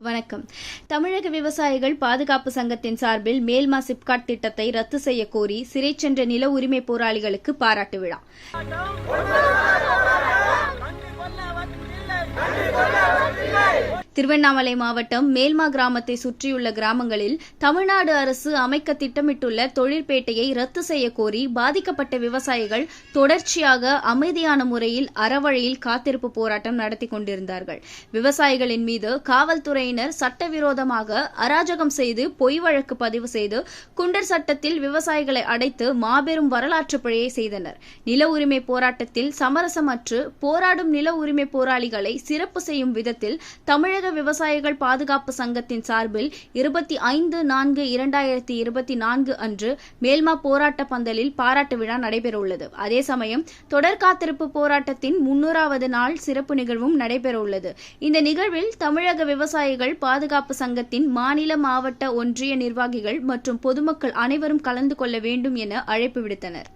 வணக்கம். தமிழக விவசாயிகள் பாதுகாப்பு சங்கத்தின் சார்பில் மேல்மா சிப்காட் திட்டத்தை ரத்து செய்ய கோரி சிறை சென்ற நில உரிமை போராளிகளுக்கு பாராட்டு விழா. திருவண்ணாமலை மாவட்டம் மேல்மா கிராமத்தை சுற்றியுள்ள கிராமங்களில் தமிழ்நாடு அரசு அமைக்க திட்டமிட்டுள்ள தொழிற்பேட்டையை ரத்து செய்ய கோரி பாதிக்கப்பட்ட விவசாயிகள் தொடர்ச்சியாக அமைதியான முறையில் அறவழியில் காத்திருப்பு போராட்டம் நடத்தி கொண்டிருந்தார்கள். விவசாயிகளின் மீது காவல்துறையினர் சட்டவிரோதமாக அராஜகம் செய்து பொய் வழக்கு பதிவு செய்து குண்டர் சட்டத்தில் விவசாயிகளை அடைத்து மாபெரும் வரலாற்று பிழையை செய்தனர். நில உரிமை போராட்டத்தில் சமரசமற்று போராடும் நில உரிமை போராளிகளை சிறப்பு செய்யும் விதத்தில் தமிழக விவசாயிகள் பாதுகாப்பு சங்கத்தின் சார்பில் 25/4/2024 அன்று மேல்மா போராட்ட பந்தலில் பாராட்டு விழா நடைபெறவுள்ளது. அதே சமயம் தொடர் காத்திருப்பு போராட்டத்தின் 300வது நாள் சிறப்பு நிகழ்வும் நடைபெறவுள்ளது. இந்த நிகழ்வில் தமிழக விவசாயிகள் பாதுகாப்பு சங்கத்தின் மாநில, மாவட்ட, ஒன்றிய நிர்வாகிகள் மற்றும் பொதுமக்கள் அனைவரும் கலந்து கொள்ள வேண்டும் என அழைப்பு விடுத்தனர்.